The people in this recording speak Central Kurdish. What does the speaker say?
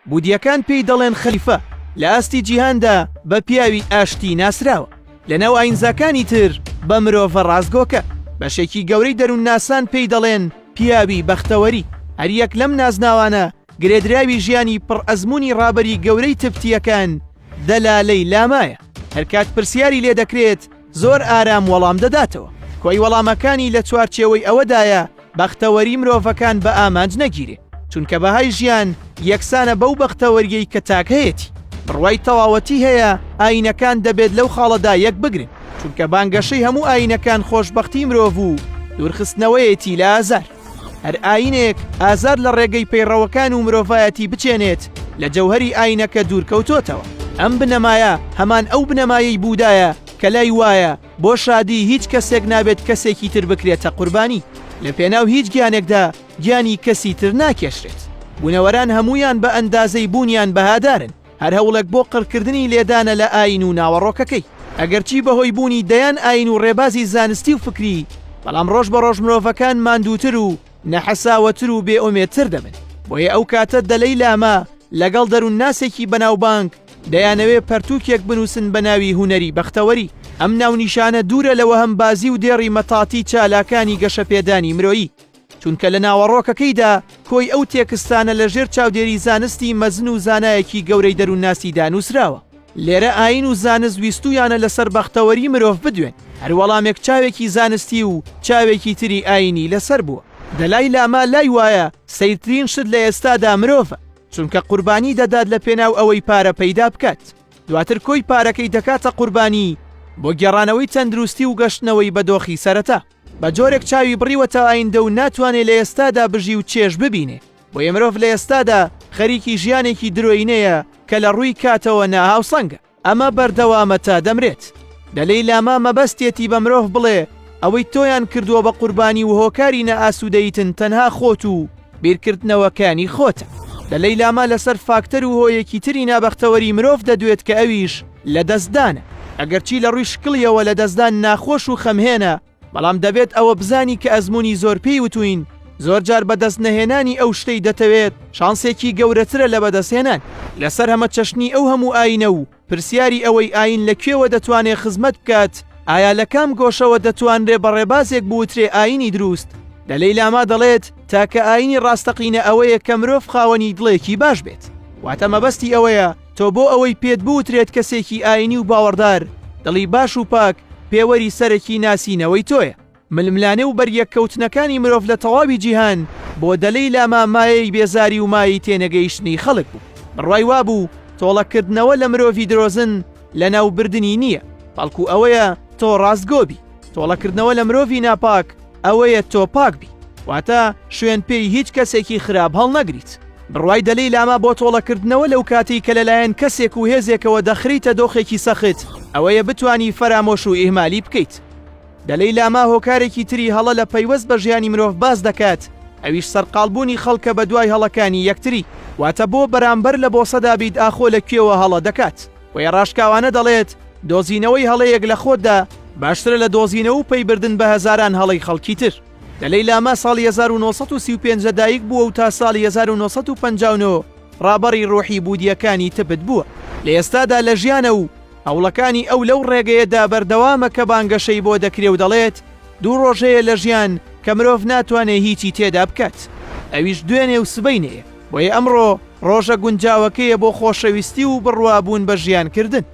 بودیەکان پێی دەڵێن خەلیفە لە ئاستی جیهاندا بە پیاوی ئاشتی ناسراوە لەناو ئاینزاکانی تر بە مرۆڤە ڕازگۆکە بەشێکی گەورەی دەروون ناسان پێی دەڵێن پیاوی بەختەوەری هەر یەک لەم نازناوانە گرێدراوی ژیانی پڕ ئەزموونی ڕابەری گەورەی تفتیەکان دەلالەی لامایە هەر کات پرسیاری لێ دەکرێت زۆر ئارام وەڵام دەداتەوە کۆی وەڵامەکانی لە چوارچێوەی ئەوەدایە بەختەوەری مرۆڤەکان بە ئامانج نەگیرێ چونکە بەهای ژیان یەکسانە بەو بەختەوەریەی کە تاک هەیەی بڕوای تەواوەتی هەیە ئاینەکان دەبێت لەو خاڵەدا یەک بگرن چونکە بانگەشەی هەموو ئاینەکان خۆشبەختی مرۆڤ و دوورخستنەوەیەتی لە ئازار هەر ئاینێک ئازار لە ڕێگەی پەیڕەوەکان و مرۆڤایەتی بچێنێت لە جەوهەری ئاینەکە دوورکەوتۆتەوە ئەم بنەمایە هەمان ئەو بنەمایەی بوودایە کە لای وایە بۆ شادی هیچ کەسێک نابێت کەسێکی تر بکرێتە قوربانی لە پێناو هیچ گیانێکدا گیانی کەسی تر ناکێشرێت بوونەوەران هەمویان بە ئەندازەی بوونیان بەهادارن هەر هەوڵێک بۆ قڕکردنی لێدانە لە ئاین و ناوەڕۆکەکەی ئەگەرچی بەهۆی بوونی دەیان ئاین و ڕێبازی زانستی و فکری بەڵام ڕۆژ بە ڕۆژ مرۆڤەکان ماندووتر و نەحەساوەتر و بێئومێدتر دەبن بۆیە ئەو کاتە دەلەی لامە لەگەڵ دەروون ناسێکی بەناوبانگ دەیانەوێ پەرتووکێک بنووسن بە ناوی هوەری بەختەوەری ئەم ناونیشانە دوورە لەوە هەم بازی و دێڕی مەتاتی چالاکانی گەشەپێدانی مرۆیی چونکە لە ناوەڕۆکەکەیدا کۆی ئەو تێکستانە لە ژێر چاودێری زانستی مەزن و زانایەکی گەورەی دەروون ناسی دانووسراوە لێرە ئاین و زانست ویستویانە لەسەر بەختەوەری مرۆڤ بدوێن هەر وەڵامێک چاوێکی زانستی و چاوێکی تری ئاینی لەسەر بووە دەلای لاما لای وایە سەیرترین شت لە ئێستادا مرۆڤە چونکە قوربانی دەدات لە پێناو ئەوەی پارە پەیدا بکات دواتر کۆی پارەکەی دەکاتە قوربانی بۆ گێڕانەوەی تەندروستی و گەشتنەوەی بەدۆخی سەرەتا بە جۆرێک چاوی بڕیوەتە ئایندە و ناتوانێت لە ئێستادا بژی و چێژ ببینێ بۆ مرۆڤ لە ئێستادا خەریکی ژیانێکی درۆینەیە کە لە ڕووی کاتەوە ناهاوسەنگە ئەمە بەردەوامە تا دەمرێت دەلەی لاما مەبەستێتی بە مرۆڤ بڵێ ئەوەی تۆیان کردووە بە قوربانی و هۆکاری نەئاسوودەیتن تەنها خۆت و بیرکردنەوەکانی خۆتە دەلەی لاما لەسەر فاکتەر و هۆیەکی تری نابەختەوەری مرۆڤ دەدوێت کە ئەویش لە دەستدانە ئەگەرچی لە ڕووی شکڵیەوە لە دەستدان ناخۆش و خەمهێنە بەڵام دەبێت ئەوە بزانی کە ئەزمموی زۆر پێی وتوین زۆر جار بەدەست نەهێنانی ئەو شتەی دەتەوێت شانسێکی گەورەترە لە بەدەستهێنان لەسەر هەمە چەشنی ئەو هەموو ئاینە و پرسیاری ئەوەی ئاین لەکوێوە دەتوانێت خزمەت بکات ئایا لە کام گۆشەوە دەتوانرێ بە ڕێبازێک بوترێ ئاینی دروست دەلەی لاما دەڵێت تاکە ئاینی ڕاستەقینە ئەوەیە کە مرۆڤ خاوەنی دڵێکی باش بێت واتە مەبەستی ئەوەیە تۆ بۆ ئەوەی پێت بوترێت کەسێکی ئاینی و باوەڕدار دڵی باش و پاک پێوەری سەرەکی ناسینەوەی تۆیە ململانێ و بەریەککەوتنەکانی مرۆڤ لە تەواوی جیهان بۆ دەلەی لاما مایەی بێزاری و مایی تێنەگەیشتنی خەڵک بوو بڕوای وابوو تۆڵەکردنەوە لە مرۆڤی درۆزن لە ناوبردننی نییە بەڵکو ئەوەیە تۆ ڕاستگۆبی تۆڵەکردنەوە لە مرۆڤی ناپاک ئەوەیە تۆ پاکبی واتە شوێن پێی هیچ کەسێکی خراپ هەڵ نەگریت بڕوای دەلەی لاما بۆ تۆڵەکردنەوە لەو کاتی کە لەلایەن کەسێک و هێزێکەوە دەخریتە دۆخێکی سەخت ئەوەیە بتانی فەرامۆش و ئیهمالی بکەیت دەلەی لاما هۆکارێکی تری هەڵە لە پەیوەست بە ژیانی مرۆڤ باز دەکات ئەویش سەرقاڵبوونی خەڵکە بە دوای هەڵەکانی یەکتری واتە بۆ بەرامبەر لە بۆ سەدابیت ئاخۆ لەکوێوە هەڵە دەکات وەیە ڕاشکاوانە دەڵێت دۆزینەوەی هەڵەیەک لە خۆتدا باشترە لە دۆزینەوە و پەیبردن بە هەزاران هەڵەی خەڵکی تر دەلەی لاما ساڵی 1935 دایک بووە و تا ساڵی 1959 ڕابەڕی ڕۆحی بوودیەکانی تبت بووە لە ئێستادا لە ژیانە و هەوڵەکانی ئەو لەو ڕێگەیەدا بەردەوامە کە بانگەشەی بۆ دەکرێ و دەڵێت دوو ڕۆژەیە لە ژیان کە مرۆڤ ناتوانێت هیچی تێدا بکات ئەویش دوێنێ و سبەینەیە بۆیە ئەمڕۆ ڕۆژە گونجاوەکەیە بۆ خۆشەویستی و بڕوابوون بە ژیانکردن